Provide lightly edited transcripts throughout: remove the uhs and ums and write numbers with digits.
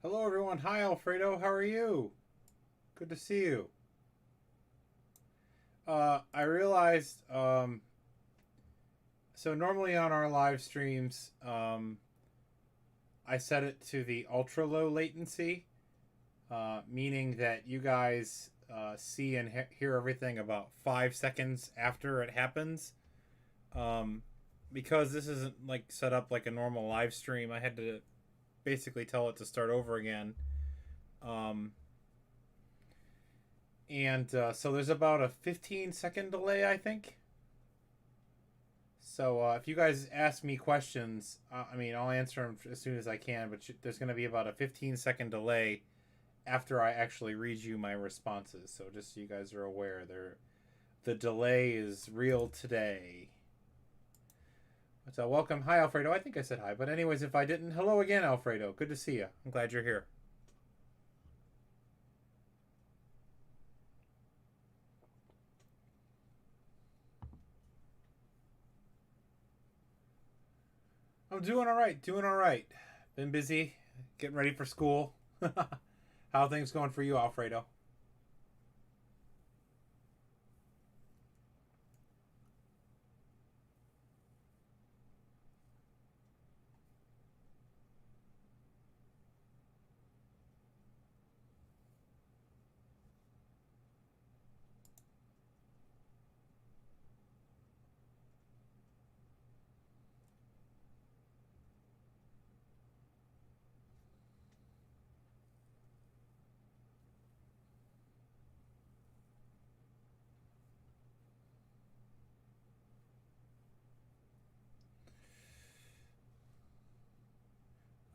Hello, everyone. Hi, Alfredo. How are you? Good to see you. I realized, so normally on our live streams, I set it to the ultra low latency, meaning that you guys see and hear everything about 5 seconds after it happens. Um, because this isn't like set up like a normal live stream, I had to basically tell it to start over again. Um, and so there's about a 15-second delay, I think. So if you guys ask me questions, I'll answer them as soon as I can. But there's going to be about a 15-second delay after I actually read you my responses. So just so you guys are aware, the delay is real today. So welcome, hi Alfredo. I think I said hi, but anyways, if I didn't, hello again, Alfredo. Good to see you. I'm glad you're here. I'm doing all right. Doing all right. Been busy, getting ready for school. How are things going for you, Alfredo?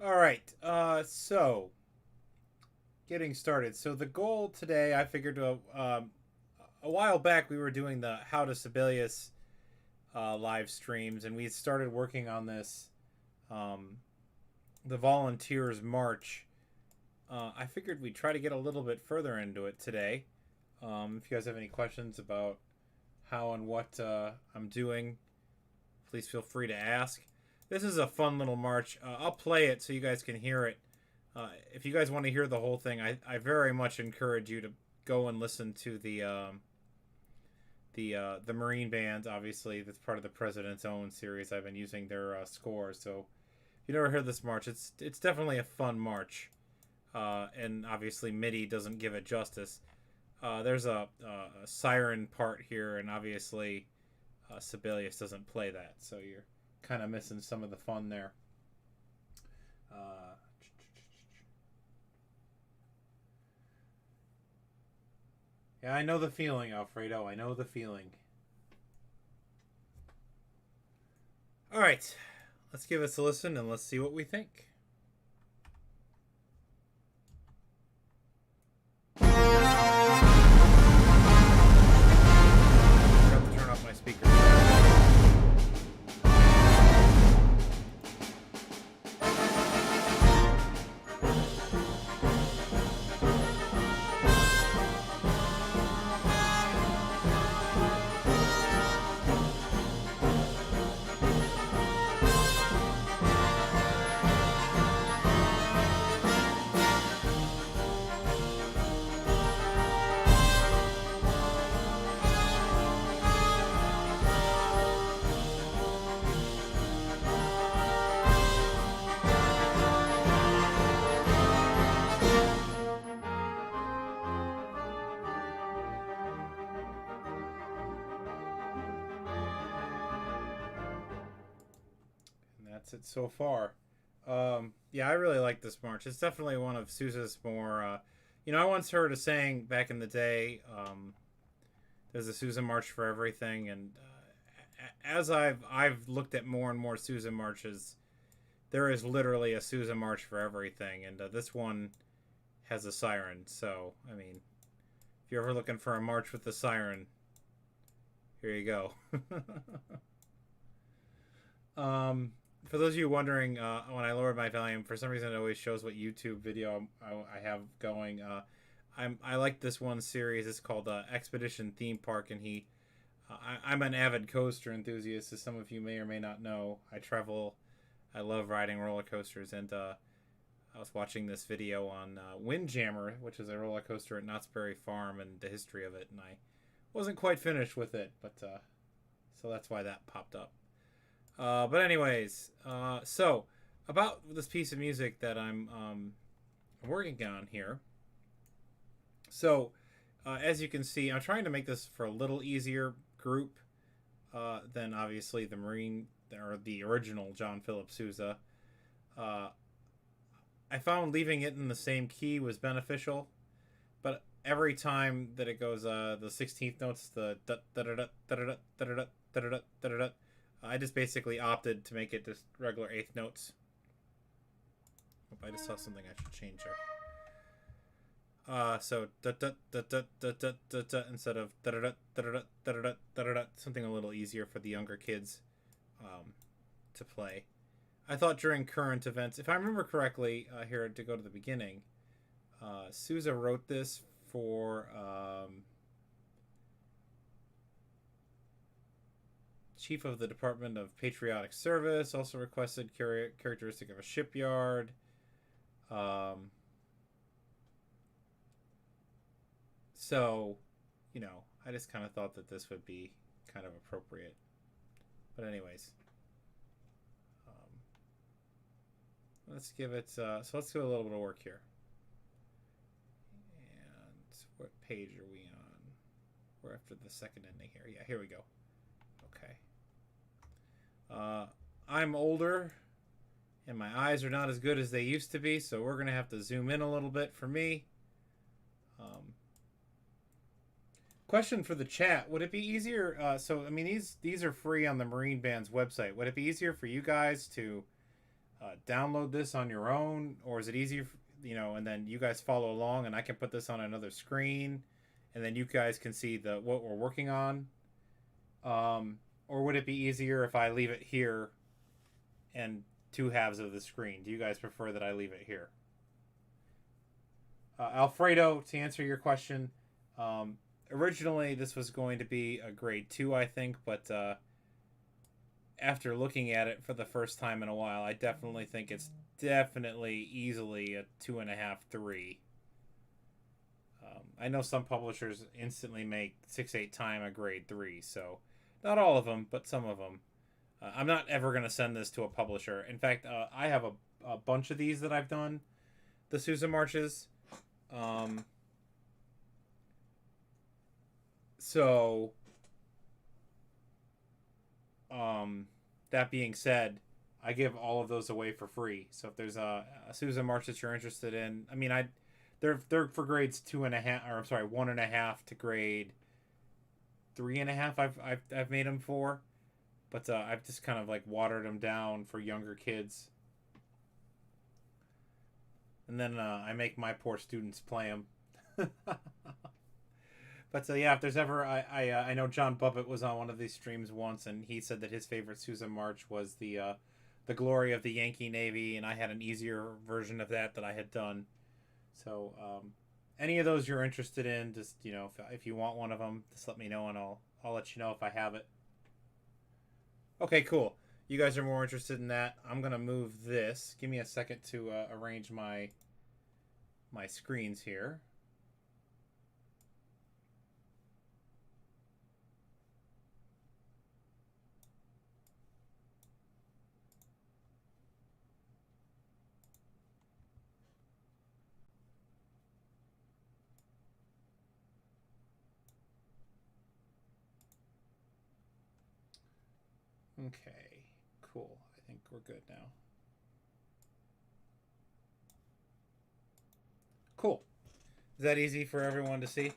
All right. So getting started. So the goal today, I figured a while back we were doing the How to Sibelius live streams, and we started working on this, um, the Volunteers March. I figured we'd try to get a little bit further into it today. If you guys have any questions about how and what I'm doing, please feel free to ask. This is a fun little march. I'll play it so you guys can hear it. If you guys want to hear the whole thing, I very much encourage you to go and listen to the Marine Band. Obviously, that's part of the President's Own series. I've been using their scores. So if you never heard this march, it's definitely a fun march. And obviously, MIDI doesn't give it justice. There's a siren part here, and obviously, Sibelius doesn't play that, so you're kind of missing some of the fun there. Uh, yeah, I know the feeling, Alfredo. I know the feeling. All right, let's give us a listen and let's see what we think. I forgot to turn off my speaker. And that's it so far. Yeah, I really like this march. It's definitely one of Sousa's more. I once heard a saying back in the day. There's a Sousa March for everything, and as I've looked at more and more Sousa marches, there is literally a Sousa March for everything, and this one has a siren. So I mean, if you're ever looking for a march with the siren, here you go. For those of you wondering, when I lowered my volume, for some reason it always shows what YouTube video I have going. I like this one series. It's called Expedition Theme Park, and I'm an avid coaster enthusiast, as some of you may or may not know. I travel. I love riding roller coasters, and I was watching this video on Windjammer, which is a roller coaster at Knott's Berry Farm, and the history of it, and I wasn't quite finished with it, but so that's why that popped up. But anyways, so about this piece of music that I'm working on here. So as you can see, I'm trying to make this for a little easier group than obviously the Marine or the original John Philip Sousa. I found leaving it in the same key was beneficial, but every time that it goes the 16th notes, the da da da da da da da da da da da, I just basically opted to make it just regular eighth notes. I just saw something I should change there. So da da da da da da da da instead of da da da da da da da da da, something a little easier for the younger kids to play. I thought during current events, if I remember correctly, here to go to the beginning, Sousa wrote this for Chief of the Department of Patriotic Service, also requested characteristic of a shipyard. So, you know, I just kind of thought that this would be kind of appropriate. But anyways. Let's give it, so let's do a little bit of work here. And what page are we on? We're after the second ending here. Yeah, here we go. Okay. I'm older, and my eyes are not as good as they used to be, so we're going to have to zoom in a little bit for me. Question for the chat. Would it be easier, so, I mean, these are free on the Marine Band's website. Would it be easier for you guys to download this on your own, or is it easier, you know, and then you guys follow along and I can put this on another screen and then you guys can see what we're working on, or would it be easier if I leave it here and two halves of the screen? Do you guys prefer that I leave it here? Alfredo, to answer your question, originally this was going to be a grade 2, I think, but after looking at it for the first time in a while, I definitely think it's easily a 2.5, 3. I know some publishers instantly make 6/8 time a grade 3, so not all of them, but some of them. I'm not ever going to send this to a publisher. In fact, I have a bunch of these that I've done, the Sousa marches. That being said, I give all of those away for free. So if there's a Sousa march that you're interested in, I mean, they're for grades 2.5, or I'm sorry, 1.5 to grade 3.5. I've made them for, but I've just kind of like watered them down for younger kids, and then I make my poor students play them. But yeah, if there's ever, I know John Bubbett was on one of these streams once, and he said that his favorite Sousa march was the Glory of the Yankee Navy, and I had an easier version of that I had done. So any of those you're interested in, just, you know, if you want one of them, just let me know, and I'll let you know if I have it. Okay, cool. You guys are more interested in that. I'm gonna move this. Give me a second to arrange my screens here. Okay, cool. I think we're good now. Cool. Is that easy for everyone to see?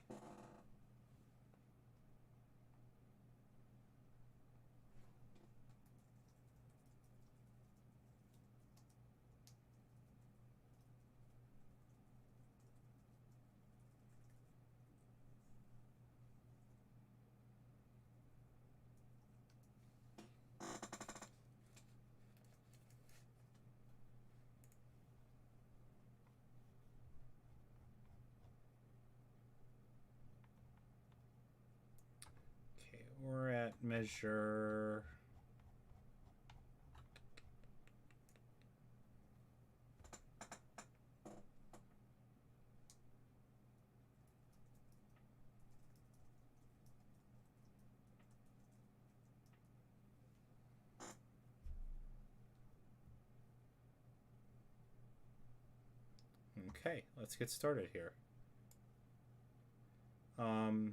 We're at measure. Okay, let's get started here. Okay,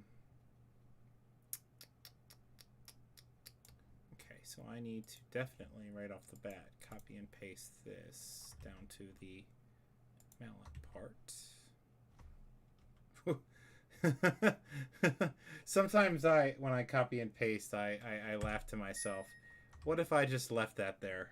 so I need to definitely right off the bat copy and paste this down to the mallet part. Sometimes when I copy and paste, I laugh to myself. What if I just left that there?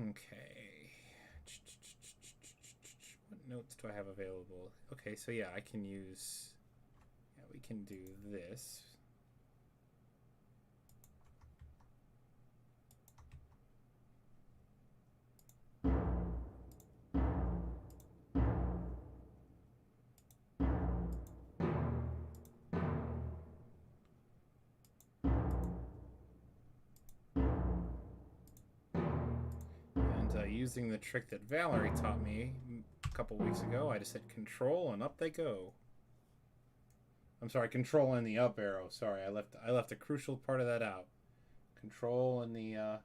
Okay. What notes do I have available? Okay, so yeah, I can use... Yeah, we can do this. Using the trick that Valerie taught me a couple weeks ago, I just hit Control and up they go. I'm sorry, Control and the up arrow. Sorry, I left a crucial part of that out. Control and the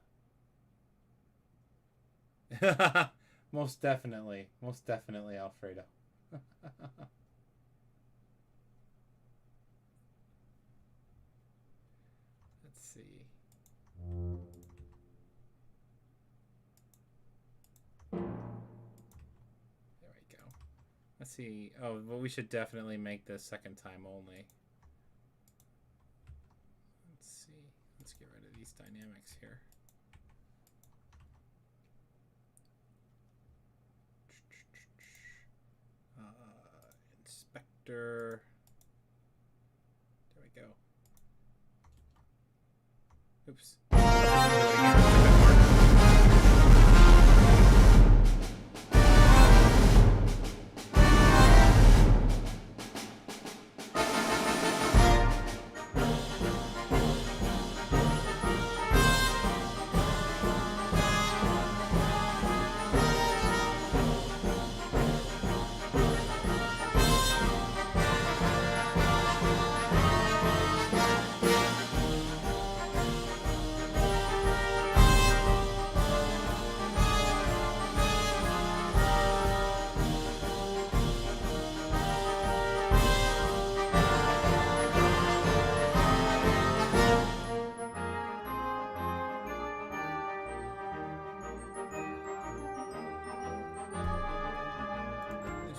most definitely, Alfredo. Let's see. Let's see. Oh, well, we should definitely make this second time only. Let's see. Let's get rid of these dynamics here. Inspector. There we go. Oops.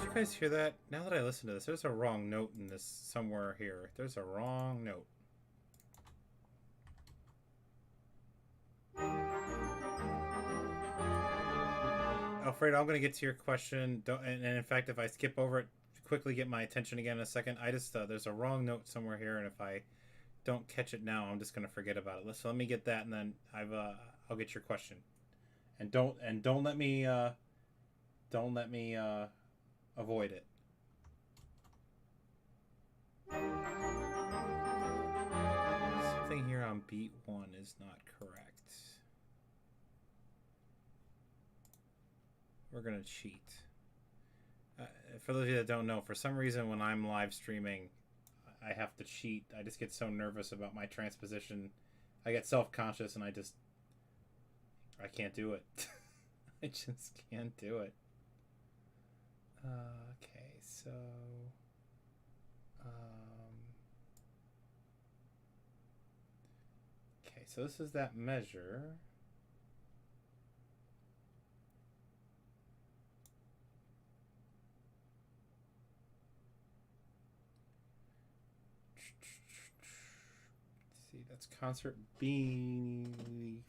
You guys hear that? Now that I listen to this, there's a wrong note in this somewhere here. There's a wrong note. Alfredo, I'm going to get to your question. And in fact, if I skip over it, quickly get my attention again in a second. I just there's a wrong note somewhere here, and if I don't catch it now, I'm just going to forget about it. So let me get that, and then I'll get your question. And don't let me avoid it. Something here on beat 1 is not correct. We're gonna cheat. For those of you that don't know, for some reason when I'm live streaming, I have to cheat. I just get so nervous about my transposition. I get self-conscious and I can't do it. I just can't do it. Okay, so okay, so this is that measure. See, that's concert B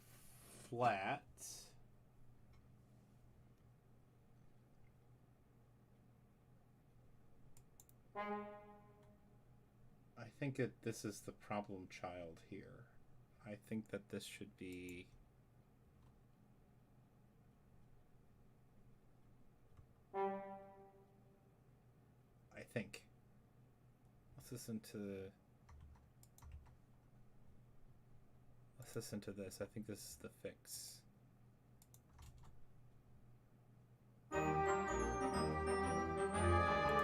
flat. I think this is the problem child here. I think that this should be... I think. Let's listen to this. I think this is the fix.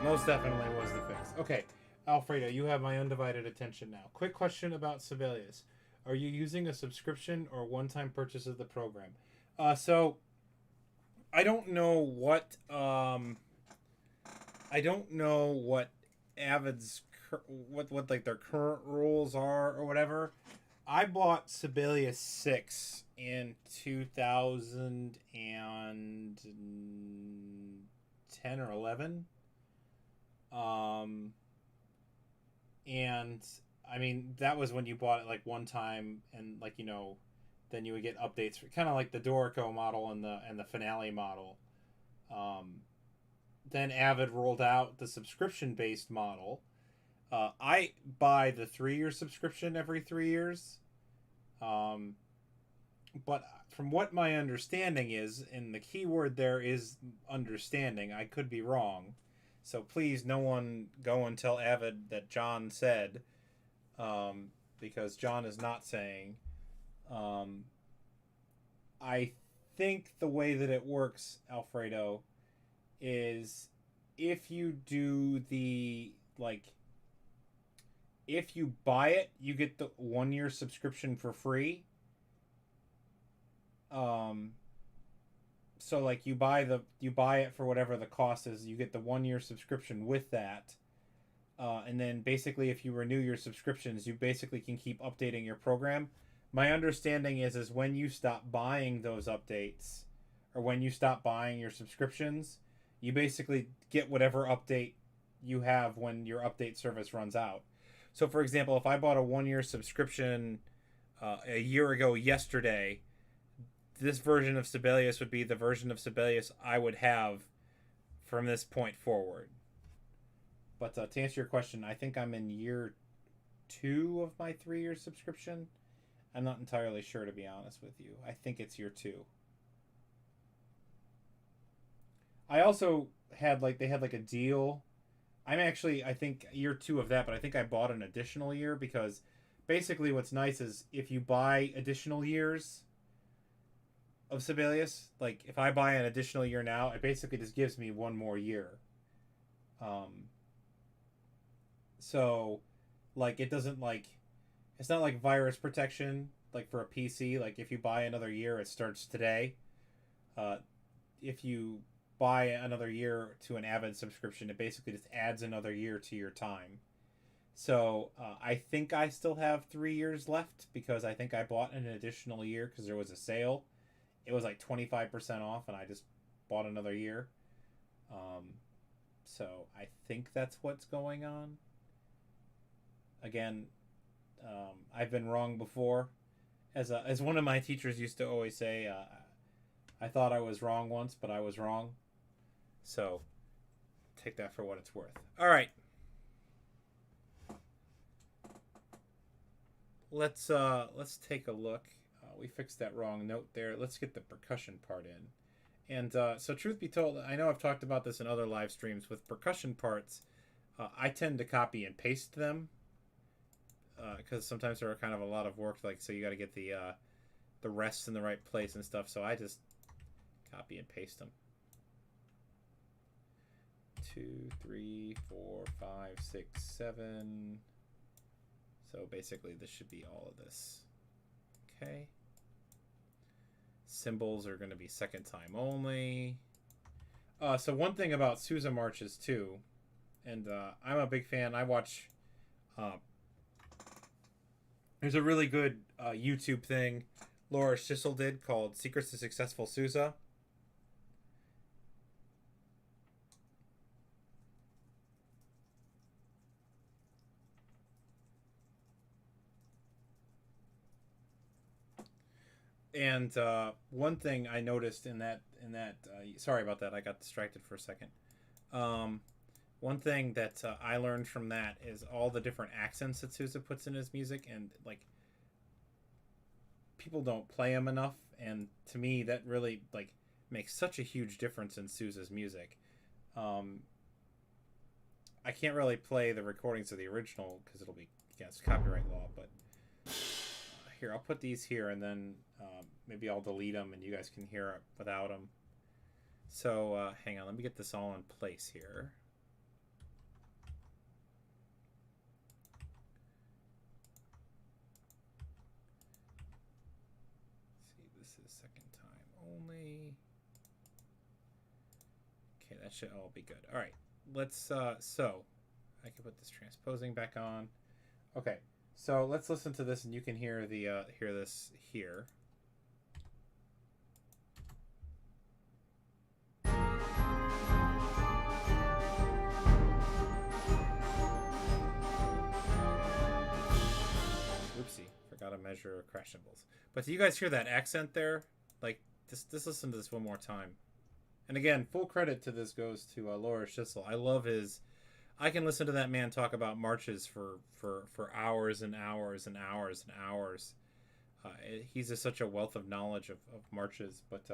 most definitely was the fix. Okay, Alfredo, you have my undivided attention now. Quick question about Sibelius. Are you using a subscription or one-time purchase of the program? So I don't know what I don't know what Avid's what like their current rules are or whatever. I bought Sibelius 6 in 2010 or 11. Um and I mean that was when you bought it like one time, and like then you would get updates for kind of like the Dorico model and the Finale model. Um then Avid rolled out the subscription based model. I buy the 3 year subscription every 3 years. Um, but from what my understanding is, and the key word there is understanding, I could be wrong. So please, no one go and tell Avid that John said, because John is not saying. Um, I think the way that it works, Alfredo, is if you do the like if you buy it, you get the 1 year subscription for free. Um, so like you buy it for whatever the cost is, you get the 1 year subscription with that. And then basically, if you renew your subscriptions, you basically can keep updating your program. My understanding is when you stop buying those updates, or when you stop buying your subscriptions, you basically get whatever update you have when your update service runs out. So, for example, if I bought a 1 year subscription a year ago yesterday, this version of Sibelius would be the version of Sibelius I would have from this point forward. But to answer your question, I think I'm in year 2 of my 3 year subscription. I'm not entirely sure, to be honest with you. I think it's year 2. I also had they had like a deal. I'm actually, I think, year 2 of that, but I think I bought an additional year because basically what's nice is if you buy additional years of Sibelius, like if I buy an additional year now, it basically just gives me one more year. Um, so, like, it doesn't it's not like virus protection, like for a PC. Like, if you buy another year, it starts today. If you buy another year to an Avid subscription, it basically just adds another year to your time. So I think I still have 3 years left because I think I bought an additional year because there was a sale. It was like 25% off, and I just bought another year. Um, so I think that's what's going on. Again, I've been wrong before. As one of my teachers used to always say, I thought I was wrong once, but I was wrong. So take that for what it's worth. All right. Let's take a look. We fixed that wrong note there. Let's get the percussion part in. And so, truth be told, I know I've talked about this in other live streams with percussion parts. I tend to copy and paste them because sometimes there are kind of a lot of work. Like, so you got to get the rests in the right place and stuff. So I just copy and paste them. 2, 3, 4, 5, 6, 7. So basically, this should be all of this. Okay. Cymbals are going to be second time only. So one thing about Sousa marches too, and I'm a big fan. I watch. There's a really good YouTube thing Laura Schissel did called "Secrets to Successful Sousa." And one thing I noticed in that sorry about that, I got distracted for a second. One thing that I learned from that is all the different accents that Sousa puts in his music, and like people don't play them enough, and to me that really makes such a huge difference in Sousa's music. Um, I can't really play the recordings of the original because it'll be against copyright law, but here I'll put these here, and then maybe I'll delete them and you guys can hear it without them. So hang on, let me get this all in place here. Okay, that should all be good. All right, let's, so I can put this transposing back on. Okay, so let's listen to this and you can hear the, hear this here. Oopsie, forgot to measure crash cymbals. But do you guys hear that accent there? Like, just listen to this one more time. And again, full credit to this goes to Laura Schissel. I love his. I can listen to that man talk about marches for hours and hours and hours and hours. He's just such a wealth of knowledge of marches. But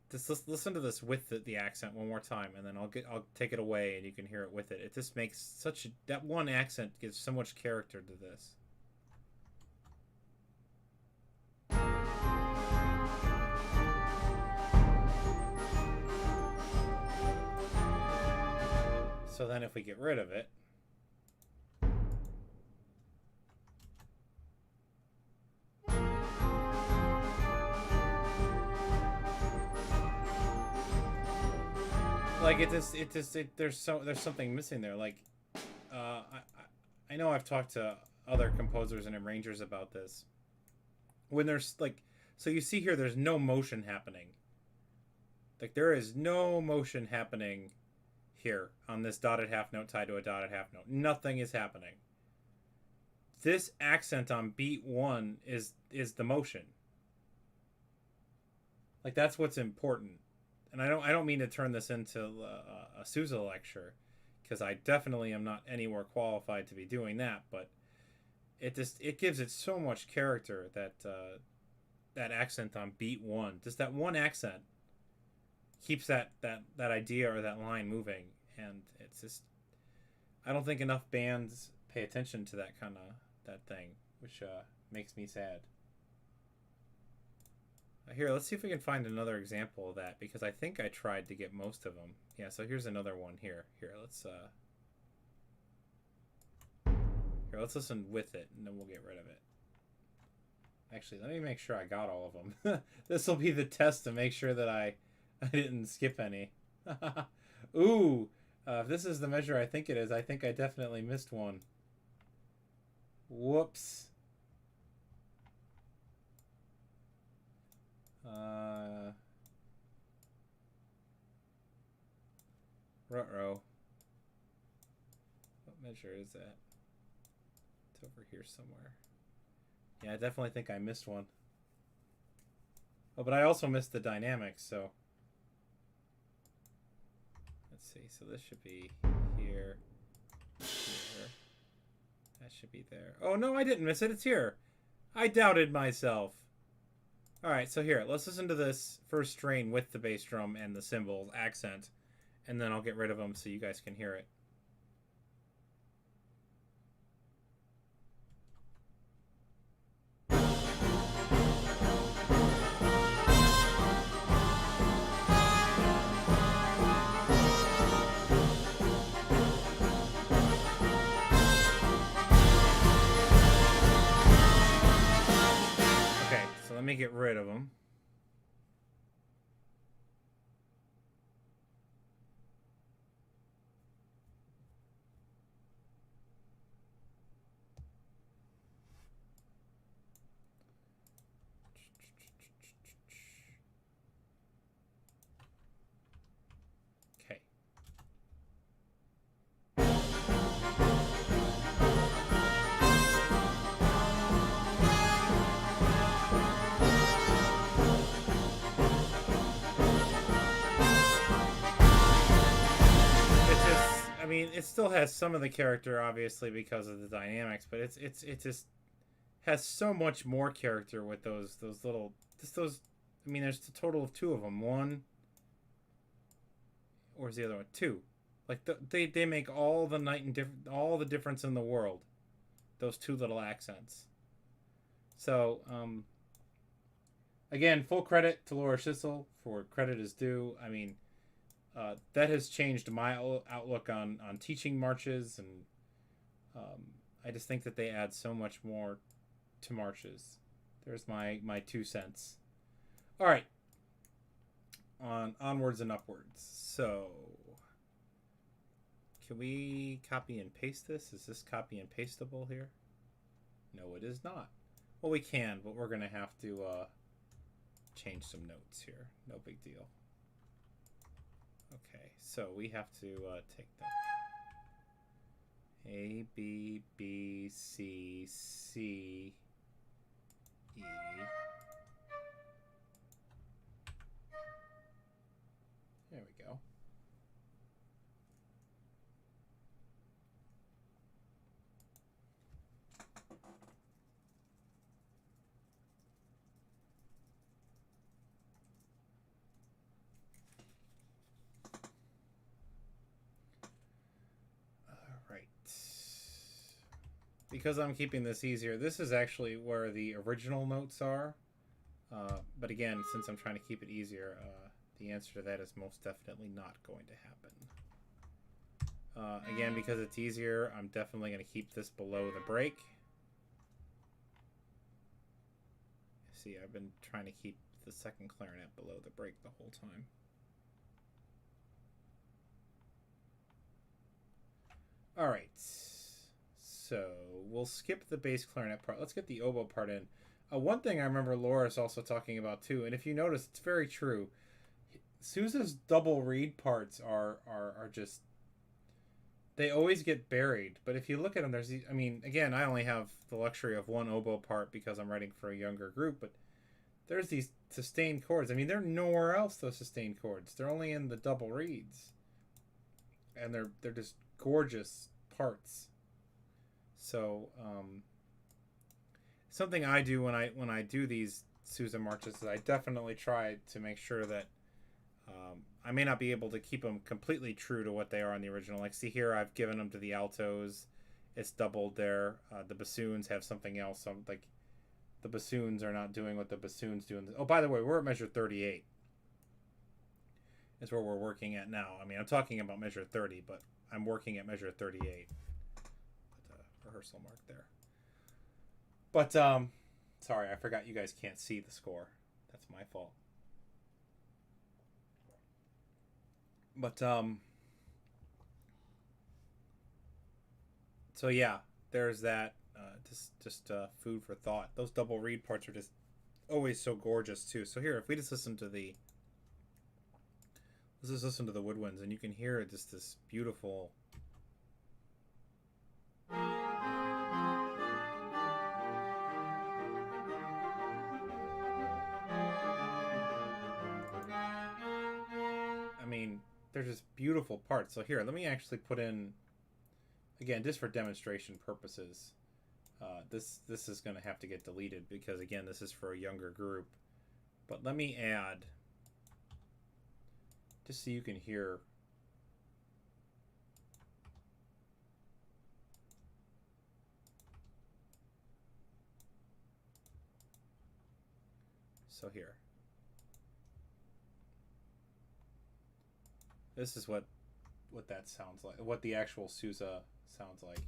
just listen to this with the accent one more time, and then I'll take it away, and you can hear it with it. It just makes such that one accent gives so much character to this. So then if we get rid of it, like there's something missing there. Like, I know I've talked to other composers and arrangers about this. When there's like, so you see here, there's no motion happening. Like there is no motion happening here on this dotted half note tied to a dotted half note. Nothing is happening. This accent on beat 1 is the motion. Like that's what's important. And I don't mean to turn this into a Sousa lecture, because I definitely am not anywhere qualified to be doing that. But it gives it so much character that that accent on beat 1, just that one accent, keeps that idea or that line moving. And it's just, I don't think enough bands pay attention to that kind of that thing, which makes me sad. Here, let's see if we can find another example of that, because I think I tried to get most of them. Yeah, so here's another one here. Here, let's listen with it, and then we'll get rid of it. Actually, let me make sure I got all of them. This will be the test to make sure that I didn't skip any. Ooh, if this is the measure I think it is, I think I definitely missed one. Whoops. Ruh-roh. What measure is that? It's over here somewhere. Yeah, I definitely think I missed one. Oh, but I also missed the dynamics, so... Let's see, so this should be here. Here. That should be there. Oh, no, I didn't miss it. It's here. I doubted myself. Alright, so here, let's listen to this first strain with the bass drum and the cymbals accent, and then I'll get rid of them so you guys can hear it. Okay, so let me get rid of them. I mean, it still has some of the character, obviously, because of the dynamics, but it just has so much more character with those little, just those. I mean, there's a total of 2 of them. One, where's the other one? 2. Like they make all the all the difference in the world. Those 2 little accents. So again, full credit to Laura Schissel for credit is due. I mean. That has changed my outlook on teaching marches, and I just think that they add so much more to marches. There's my 2 cents. All right. On onwards and upwards. So, can we copy and paste this? Is this copy and pasteable here? No, it is not. Well, we can, but we're going to have to change some notes here. No big deal. Okay, so we have to take that. A, B, B, C, C, E. There we go. Because I'm keeping this easier, this is actually where the original notes are. But again, since I'm trying to keep it easier, the answer to that is most definitely not going to happen. Again, because it's easier, I'm definitely going to keep this below the break. See, I've been trying to keep the second clarinet below the break the whole time. All right. So we'll skip the bass clarinet part. Let's get the oboe part in. One thing I remember Laura's also talking about too, and if you notice, it's very true. Sousa's double reed parts are just, they always get buried. But if you look at them, there's these, I mean, again, I only have the luxury of one oboe part because I'm writing for a younger group, but there's these sustained chords. I mean, they're nowhere else, those sustained chords. They're only in the double reeds. And they're just gorgeous parts. So something I do when I do these Sousa marches is I definitely try to make sure that I may not be able to keep them completely true to what they are on the original. Like, see here, I've given them to the altos. It's doubled there. The bassoons have something else. So like, the bassoons are not doing what the bassoons do. Oh, by the way, we're at measure 38. Is where we're working at now. I mean, I'm talking about measure 30, but I'm working at measure 38. Rehearsal mark there. But sorry, I forgot you guys can't see the score. That's my fault. But so yeah, there's that. Just food for thought. Those double reed parts are just always so gorgeous too. So here, if we just listen to the, let's just listen to the woodwinds, and you can hear just this beautiful. I mean, they're just beautiful parts. So here, let me actually put in, again, just for demonstration purposes. This is going to have to get deleted because, again, this is for a younger group. But let me add, just so you can hear. So here. This is what that sounds like, what the actual Sousa sounds like.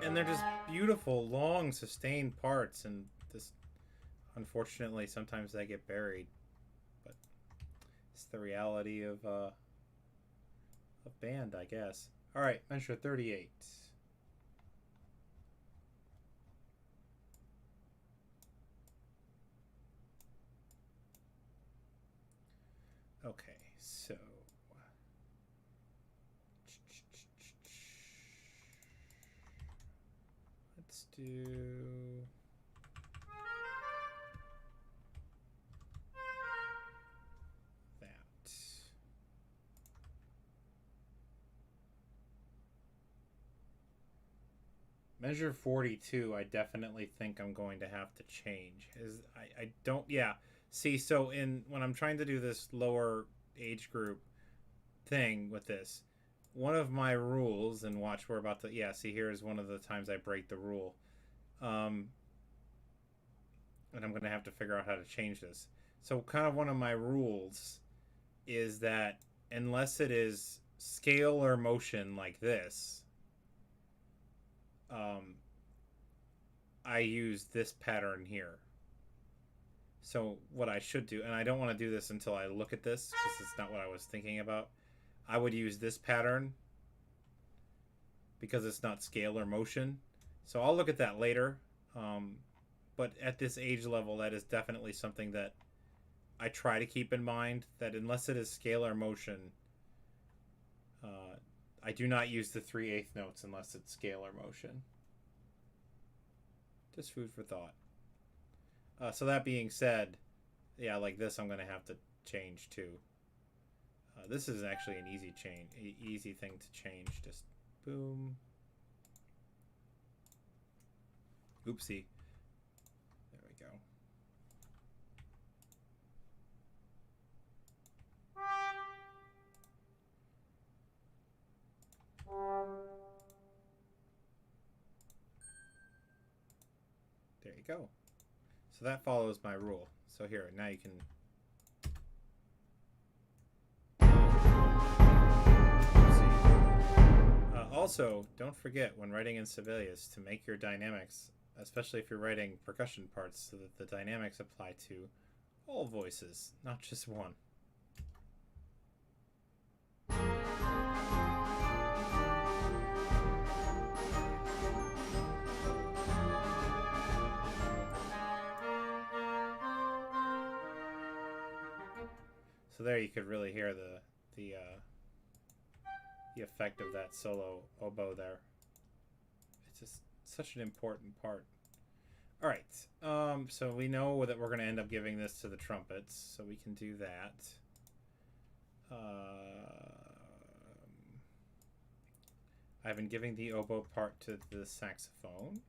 And they're just beautiful, long, sustained parts, and this, unfortunately, sometimes they get buried. But it's the reality of band, I guess. All right, measure 38. Okay, so let's do that. Measure 42, I definitely think I'm going to have to change. I don't, yeah. See, so when I'm trying to do this lower age group thing with this, one of my rules, and watch, we're about to, yeah, see, here's one of the times I break the rule. And I'm going to have to figure out how to change this. So kind of one of my rules is that unless it is scale or motion like this, I use this pattern here. So what I should do, and I don't want to do this until I look at this, because it's not what I was thinking about. I would use this pattern because it's not scale or motion. So I'll look at that later. But at this age level, that is definitely something that I try to keep in mind, that unless it is scale or motion, I do not use the 3/8 notes unless it's scale or motion. Just food for thought. So that being said, yeah, like this I'm going to have to change too. This is actually an easy change, easy thing to change. Just boom. Oopsie. There we go. There you go. So that follows my rule. So here, now you can... Also, don't forget when writing in Sibelius to make your dynamics, especially if you're writing percussion parts, so that the dynamics apply to all voices, not just one. So there you could really hear the effect of that solo oboe there. It's just such an important part. All right, so we know that we're going to end up giving this to the trumpets, so we can do that. I've been giving the oboe part to the saxophone.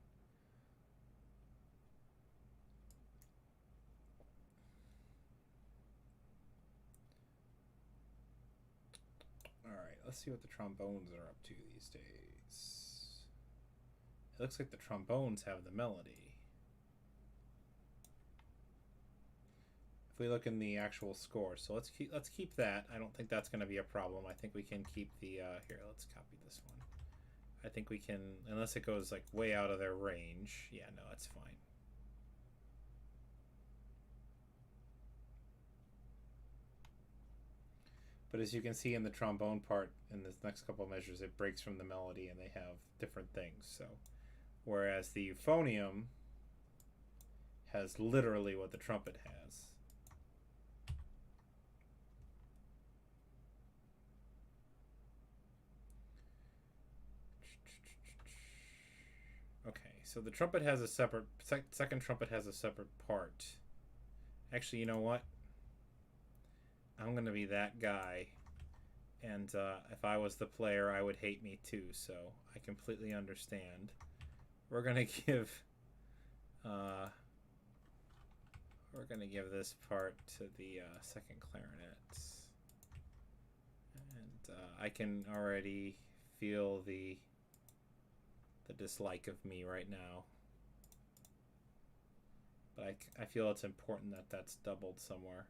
Alright, let's see what the trombones are up to these days. It looks like the trombones have the melody. If we look in the actual score, so let's keep that. I don't think that's going to be a problem. I think we can keep the here, let's copy this one. I think we can, unless it goes like way out of their range. Yeah, no, that's fine. But as you can see in the trombone part, in the next couple of measures, it breaks from the melody and they have different things. So, whereas the euphonium has literally what the trumpet has. Okay, so the trumpet has a separate, second trumpet has a separate part. Actually, you know what? I'm going to be that guy. And if I was the player, I would hate me too, so I completely understand. We're going to give... we're going to give this part to the second clarinet. And I can already feel the dislike of me right now. But I feel it's important that that's doubled somewhere.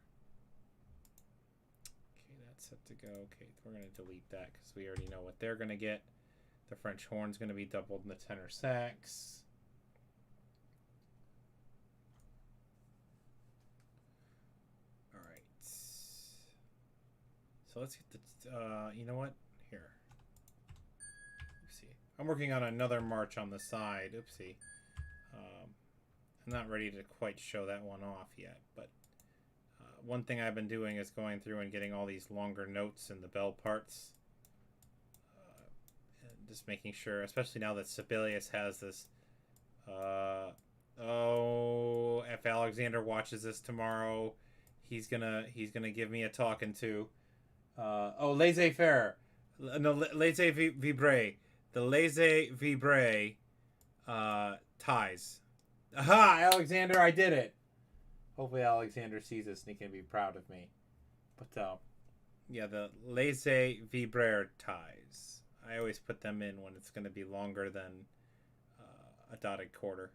Okay, that's set to go. Okay, we're going to delete that because we already know what they're going to get. The French horn's going to be doubled in the tenor sax. All right. So let's get the, you know what? Here. Oopsie. I'm working on another march on the side. Oopsie. I'm not ready to quite show that one off yet, but one thing I've been doing is going through and getting all these longer notes in the bell parts. And just making sure, especially now that Sibelius has this. Oh, if Alexander watches this tomorrow, he's gonna give me a talking to. Oh, laissez-faire. No, laissez-vibrer. The laissez-vibrer ties. Aha, Alexander, I did it. Hopefully Alexander sees this and he can be proud of me. But, yeah, the laissez-vibrer ties. I always put them in when it's going to be longer than a dotted quarter.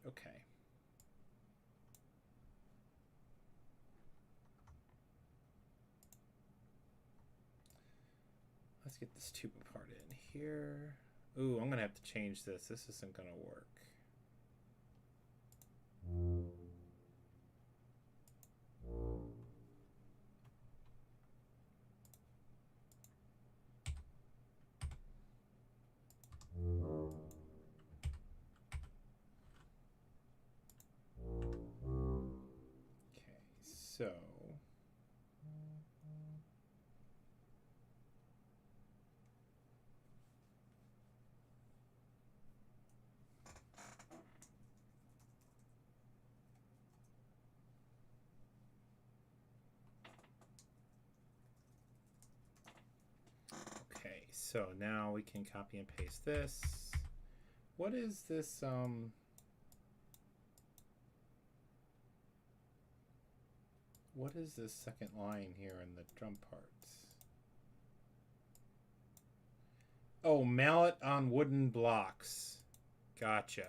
Okay. Let's get this tuba part in here. Ooh, I'm gonna have to change this. This isn't gonna work. Okay, so okay, so now we can copy and paste this. What is this what is this second line here in the drum parts? Oh, mallet on wooden blocks. Gotcha.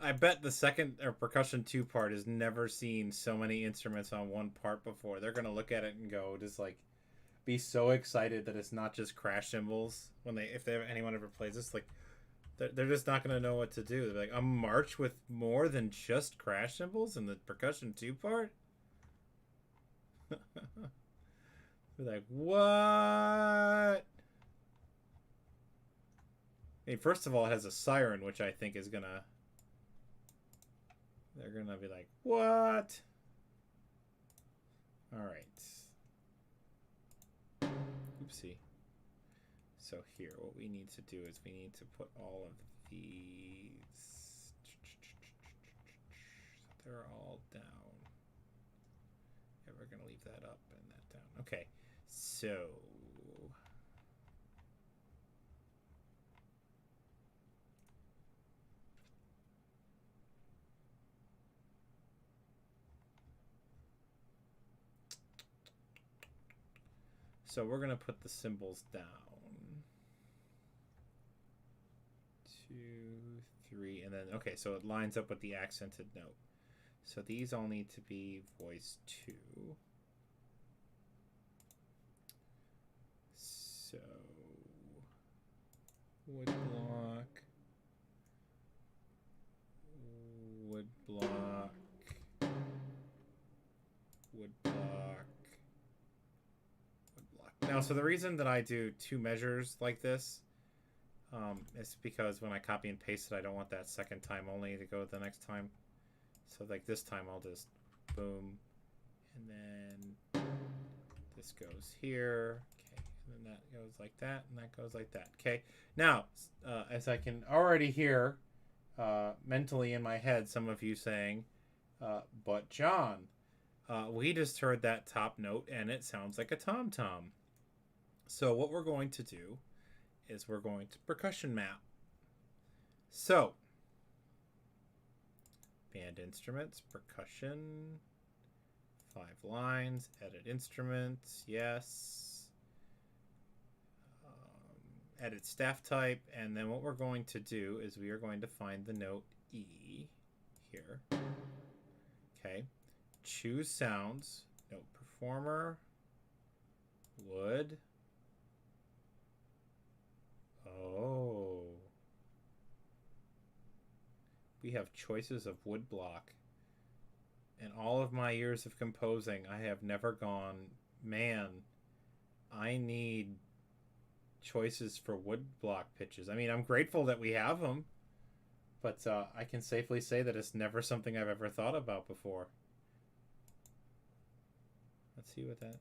I bet the second or percussion 2 part has never seen so many instruments on one part before. They're gonna look at it and go, just like, be so excited that it's not just crash cymbals when if anyone ever plays this. Like, they're just not gonna know what to do. They're like, a march with more than just crash cymbals in the percussion 2 part. They're like, what? I mean, first of all, it has a siren, which I think is gonna... They're gonna be like, what? Alright. Oopsie. So here, what we need to do is we need to put all of these... So they're all down. Yeah, we're gonna leave that up and that down. Okay, so... So we're gonna put the cymbals down. 2, 3, and then, okay, so it lines up with the accented note. So these all need to be voice 2. So, wood block, wood block, wood block, wood block. Now, so the reason that I do 2 measures like this is because when I copy and paste it, I don't want that second time only to go the next time. So like this time I'll just boom, and then this goes here. Okay, and then that goes like that, and that goes like that. Okay, now as I can already hear mentally in my head, some of you saying, but John, we just heard that top note and it sounds like a tom-tom. So what we're going to do is we're going to percussion map. So, band instruments, percussion, 5 lines, edit instruments, yes. Edit staff type, and then what we're going to do is we are going to find the note E here. Okay, choose sounds, note performer, wood. Oh. We have choices of wood block. In all of my years of composing, I have never gone, man, I need choices for wood block pitches. I mean, I'm grateful that we have them, but I can safely say that it's never something I've ever thought about before. Let's see what that...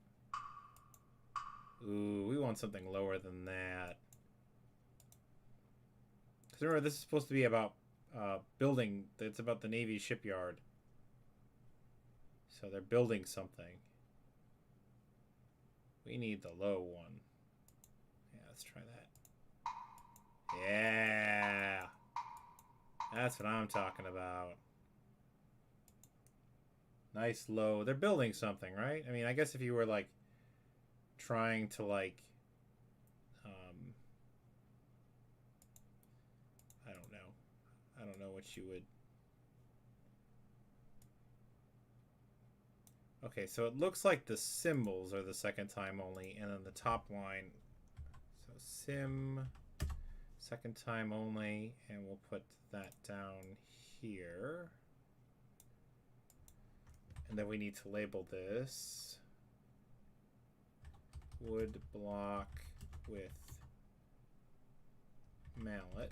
Ooh, we want something lower than that. Because remember, this is supposed to be about building. It's about the Navy shipyard. So they're building something. We need the low one. Yeah, let's try that. Yeah. That's what I'm talking about. Nice low. They're building something, right? I mean, I guess if you were like trying to like I don't know what you would. Okay, so it looks like the symbols are the second time only, and then the top line. So sim, second time only, and we'll put that down here. And then we need to label this wood block with mallet.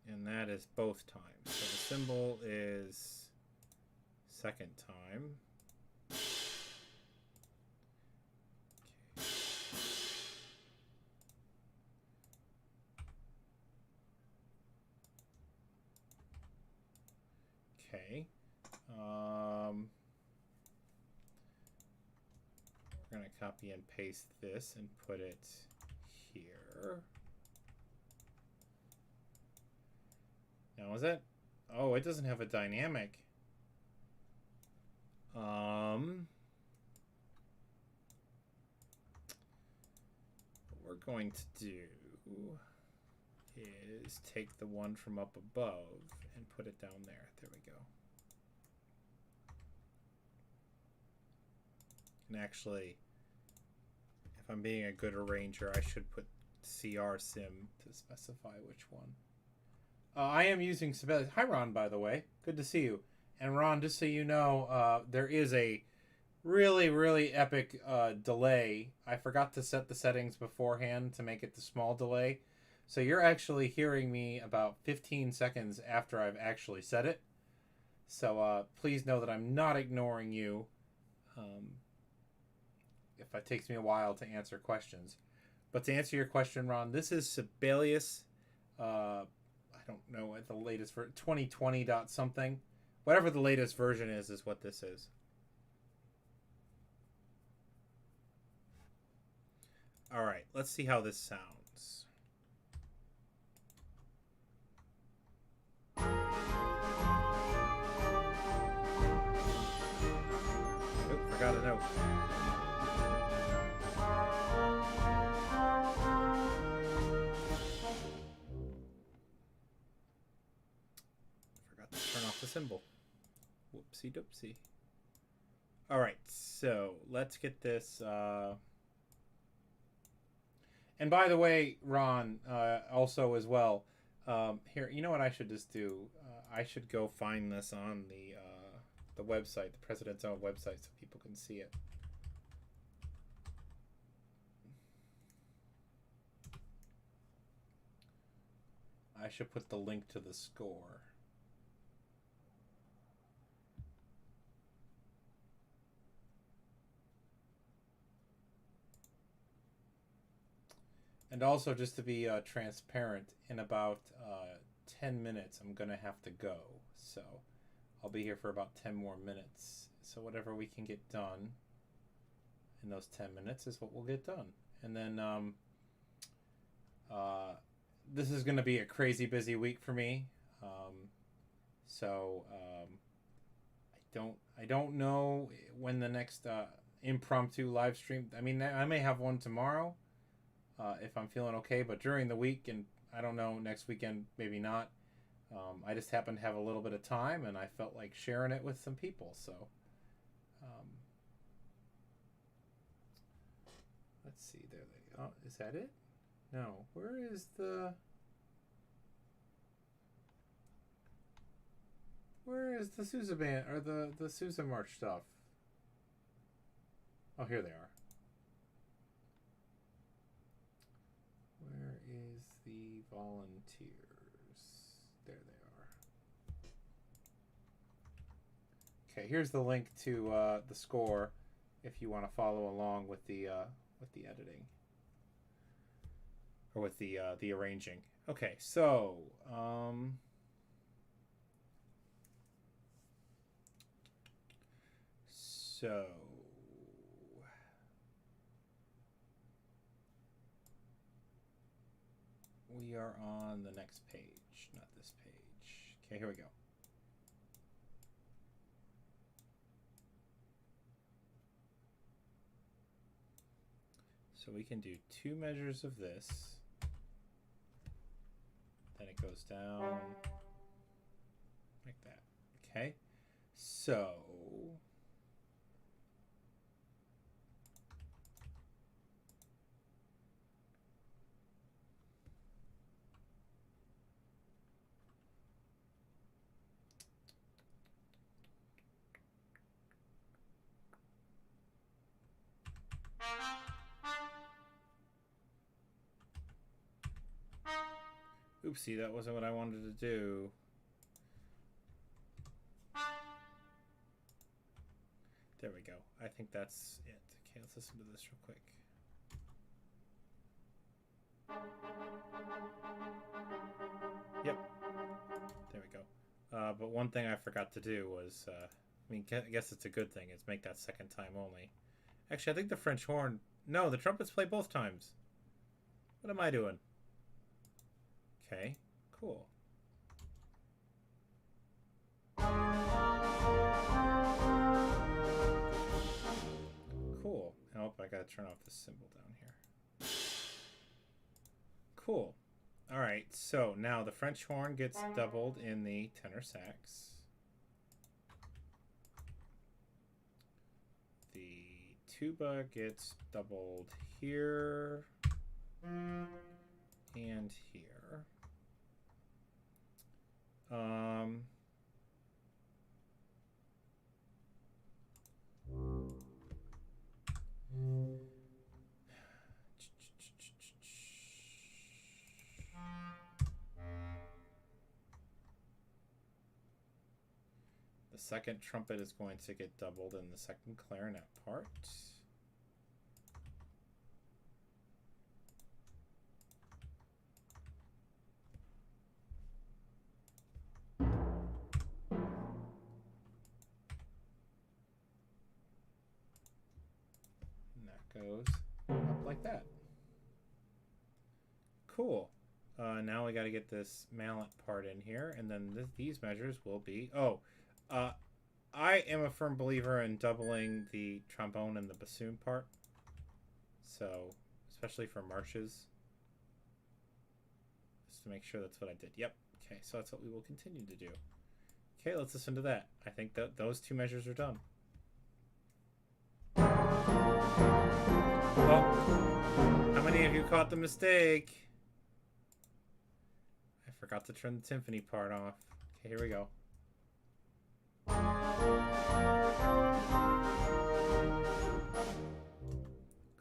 And that is both times. So the symbol is second time. Okay. We're going to copy and paste this and put it here. Now is that... Oh, it doesn't have a dynamic. What we're going to do is take the one from up above and put it down there. There we go. And actually, if I'm being a good arranger, I should put CR sim to specify which one. I am using Sibelius. Hi, Ron, by the way. Good to see you. And Ron, just so you know, there is a really, really epic delay. I forgot to set the settings beforehand to make it the small delay. So you're actually hearing me about 15 seconds after I've actually said it. So please know that I'm not ignoring you if it takes me a while to answer questions. But to answer your question, Ron, this is Sibelius. I don't know what the latest for 2020 dot something. Whatever the latest version is what this is. All right, let's see how this sounds. Oh, forgot a note. Forgot to turn off the symbol. Whoopsie doopsie. All right, so let's get this. And by the way, Ron, also as well, here, you know what I should just do? I should go find this on the website, the President's own website, so people can see it. I should put the link to the score. And also, just to be transparent, in about 10 minutes, I'm going to have to go. So I'll be here for about 10 more minutes. So whatever we can get done in those 10 minutes is what we'll get done. And then this is going to be a crazy busy week for me. I don't know when the next impromptu live stream. I mean, I may have one tomorrow. If I'm feeling okay, but during the week, and I don't know, next weekend, maybe not. I just happened to have a little bit of time, and I felt like sharing it with some people, so. Let's see, there they go. Oh, is that it? No, where is the Sousa band, or the Sousa March stuff? Oh, here they are. Where is the volunteers? There they are. Okay, here's the link to the score if you want to follow along with the editing or with the arranging. Okay, so we are on the next page, not this page. Okay, here we go. So we can do 2 measures of this. Then it goes down like that. Okay. So oopsie, that wasn't what I wanted to do. There we go. I think that's it. Okay, let's listen to this real quick. Yep. There we go. But one thing I forgot to do was, I mean, I guess it's a good thing, is make that second time only. Actually, I think the French horn... No, the trumpets play both times. What am I doing? Okay, cool. Cool. Oh, I gotta turn off this symbol down here. Cool. Alright, so now the French horn gets doubled in the tenor sax. The tuba gets doubled here and here. The second trumpet is going to get doubled in the second clarinet part. And that goes up like that. Cool. Now we got to get this mallet part in here, and then these measures will be... Oh, I am a firm believer in doubling the trombone and the bassoon part. So, especially for marches. Just to make sure that's what I did. Yep. Okay, so that's what we will continue to do. Okay, let's listen to that. I think that those 2 measures are done. Oh, how many of you caught the mistake? I forgot to turn the timpani part off. Okay, here we go.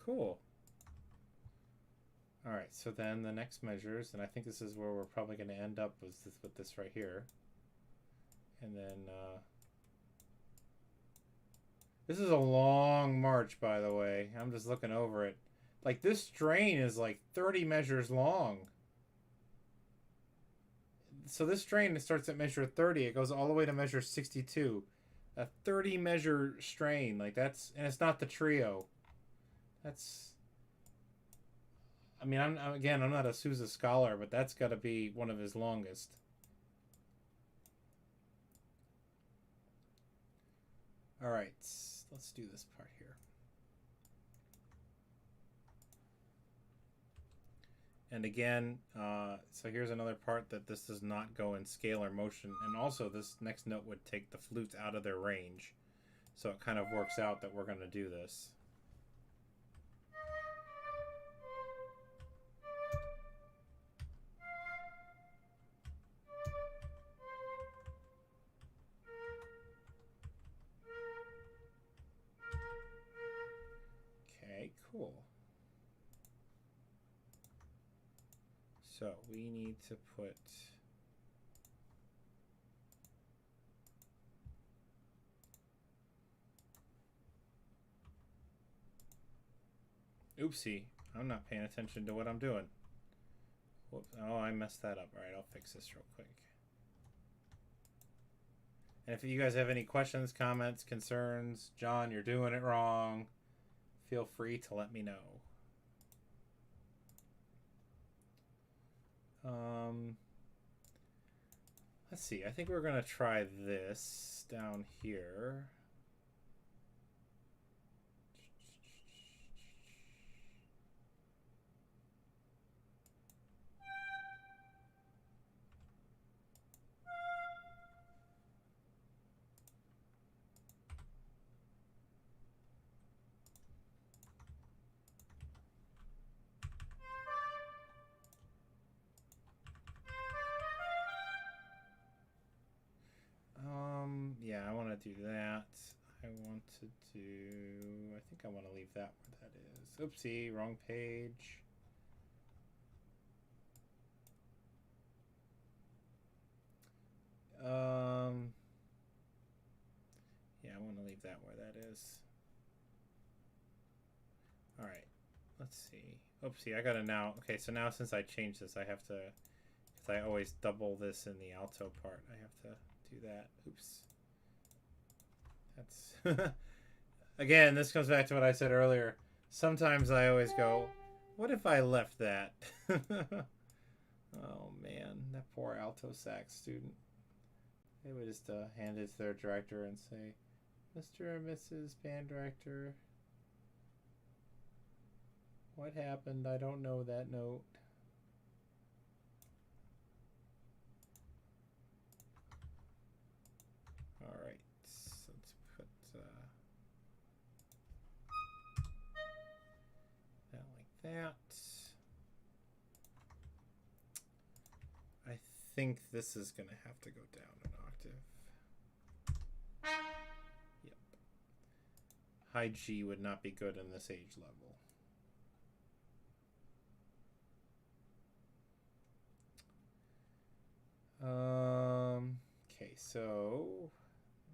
Cool. Alright, so then the next measures, and I think this is where we're probably going to end up with this right here. And then, this is a long march, by the way. I'm just looking over it. Like, this strain is like 30 measures long. So this strain starts at measure 30. It goes all the way to measure 62. A 30 measure strain. Like, that's... And it's not the trio. That's... I mean, I'm not a Sousa scholar, but that's got to be one of his longest. All right, let's do this part here. And again, so here's another part that this does not go in scalar motion. And also, this next note would take the flutes out of their range. So it kind of works out that we're going to do this. Okay, cool. So we need to put... Oopsie, I'm not paying attention to what I'm doing. Whoops. Oh, I messed that up. All right, I'll fix this real quick. And if you guys have any questions, comments, concerns, John, you're doing it wrong, feel free to let me know. Let's see. I think we're going to try this down here. want to do that. I want to do... I think I want to leave that where that is. Oopsie, wrong page. Yeah, I want to leave that where that is. All right, let's see. Oopsie, I gotta now... Okay, so now since I changed this, I have to... Because I always double this in the alto part. I have to do that. Oops. That's... Again, this comes back to what I said earlier. Sometimes I always go, what if I left that? Oh, man. That poor alto sax student. They would just hand it to their director and say, Mr. and Mrs. Band Director, what happened? I don't know that note. All right, so let's put that like that. I think this is going to have to go down an octave. Yep. High G would not be good in this age level. Okay, so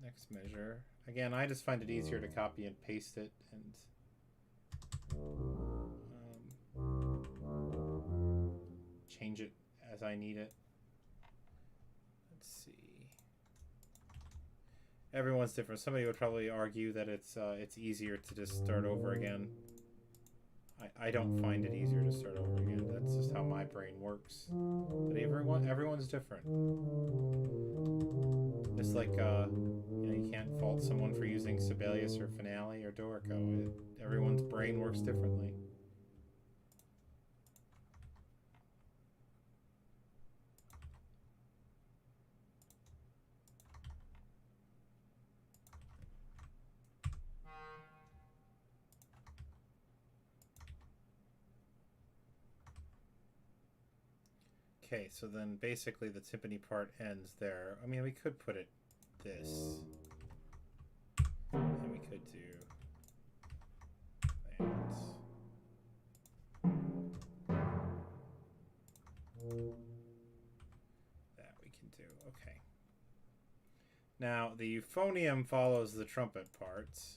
next measure. Again, I just find it easier to copy and paste it and change it as I need it. Let's see. Everyone's different. Somebody would probably argue that it's easier to just start over again. I don't find it easier to start over again. That's just how my brain works. But everyone's different. Just like you know, you can't fault someone for using Sibelius or Finale or Dorico. Everyone's brain works differently. Okay, so then basically the timpani part ends there. I mean, we could put it this. And we could do that. That we can do. Okay. Now, the euphonium follows the trumpet parts.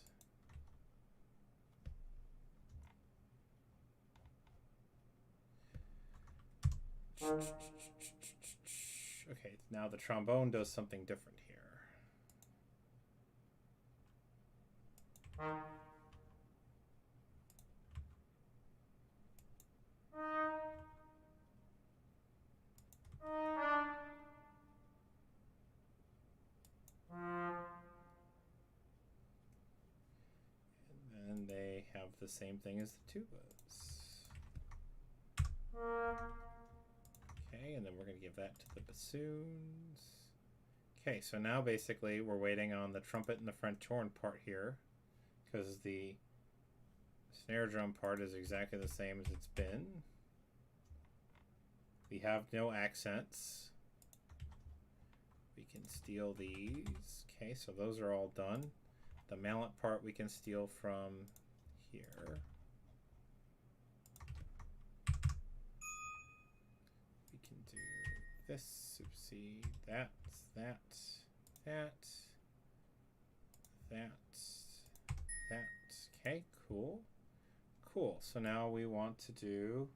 Okay, now the trombone does something different here. And then they have the same thing as the tubas. Okay, and then we're going to give that to the bassoons. Okay, so now basically we're waiting on the trumpet and the French horn part here, because the snare drum part is exactly the same as it's been. We have no accents. We can steal these. Okay, so those are all done. The mallet part we can steal from here. We can do this, oopsie, that. Okay, cool. Cool, so now we want to do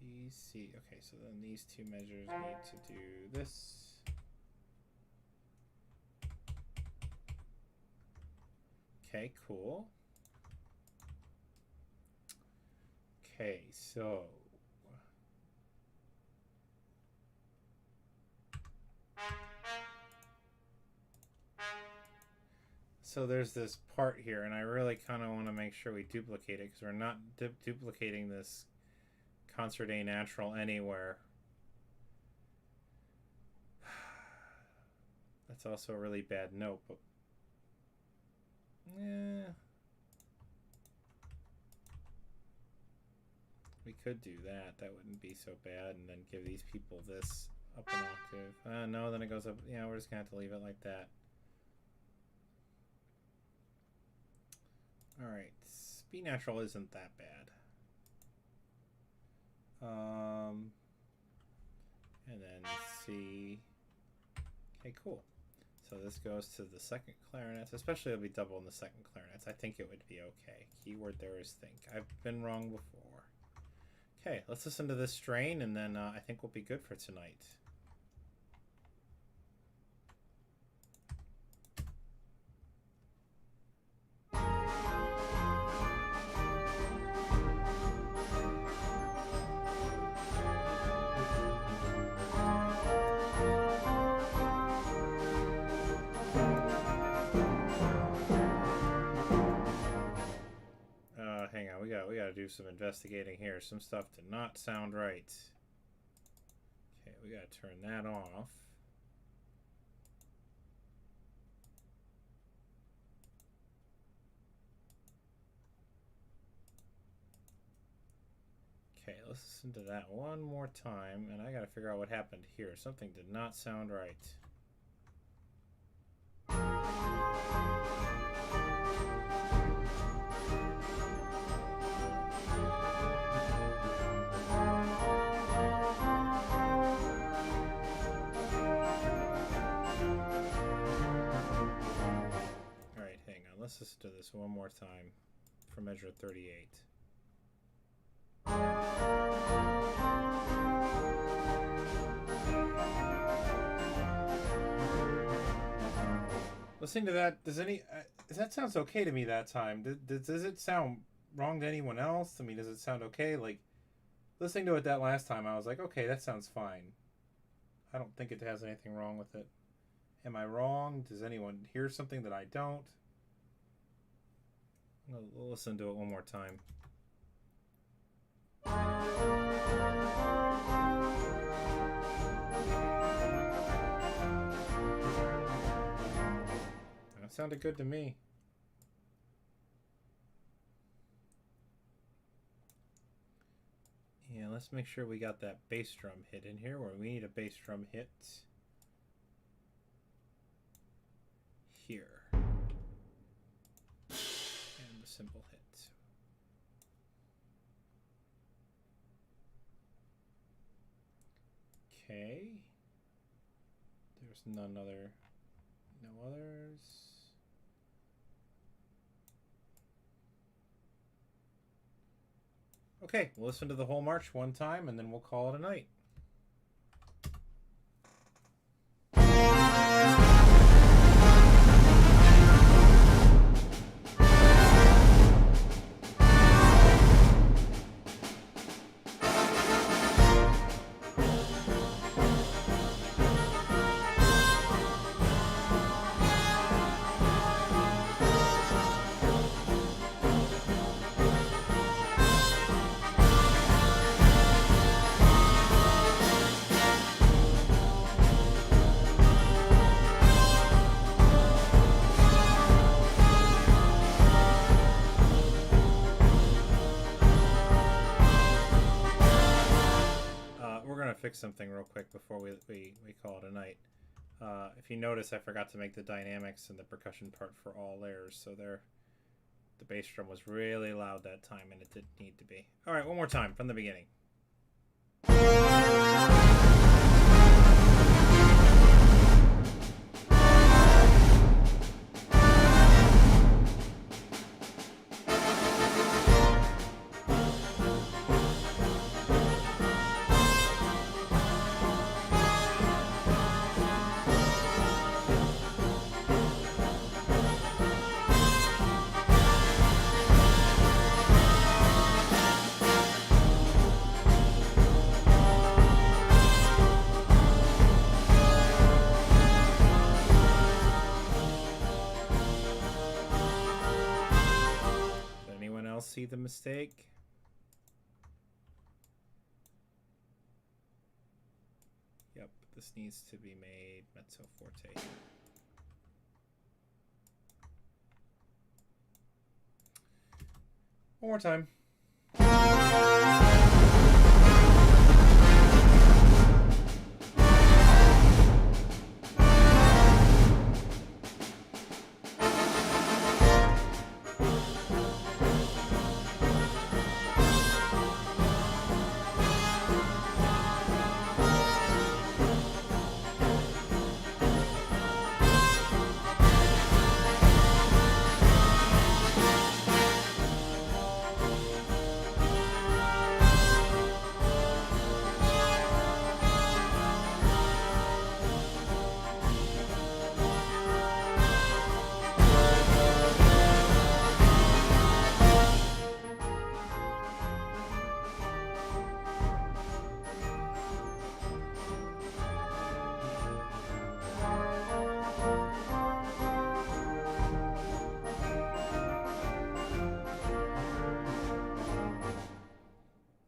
DC. Okay, so then these two measures need to do this. Okay, cool. Okay, so there's this part here, and I really kind of want to make sure we duplicate it because we're not duplicating this concert A natural anywhere. That's also a really bad note, but Yeah. We could do that. That wouldn't be so bad. And then give these people this up an octave. No, then it goes up. Yeah, we're just going to have to leave it like that. Alright. B natural isn't that bad. And then C. Okay, cool. So this goes to the second clarinets. Especially it'll be double in the second clarinets. I think it would be okay. Keyword there is think. I've been wrong before. Okay, let's listen to this strain, and then I think we'll be good for tonight. Hang on, we gotta do some investigating here. Some stuff did not sound right. Okay, we gotta turn that off. Okay, let's listen to that one more time, and I gotta figure out what happened here. Something did not sound right. Alright, hang on. Let's listen to this one more time for measure 38. Listening to that, that sounds okay to me that time. Does it sound wrong to anyone else? I mean, does it sound okay? Like, listening to it that last time, I was like, okay, that sounds fine. I don't think it has anything wrong with it. Am I wrong? Does anyone hear something that I don't? We'll listen to it one more time. That sounded good to me. Yeah, let's make sure we got that bass drum hit in here, where we need a bass drum hit here. And the cymbal hit. Okay. There's no others. Okay, we'll listen to the whole march one time, and then we'll call it a night. Fix something real quick before we call it a night. If you notice, I forgot to make the dynamics and the percussion part for all layers, so the bass drum was really loud that time, and it didn't need to be. All right, one more time from the beginning. See the mistake? Yep, this needs to be made mezzo forte. One more time.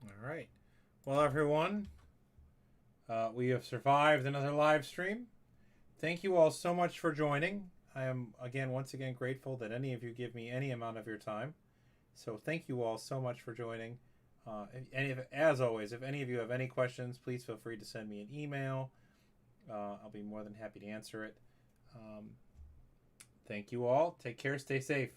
All right. Well, everyone, we have survived another live stream. Thank you all so much for joining. I am, once again, grateful that any of you give me any amount of your time. So thank you all so much for joining. As always, if any of you have any questions, please feel free to send me an email. I'll be more than happy to answer it. Thank you all. Take care. Stay safe.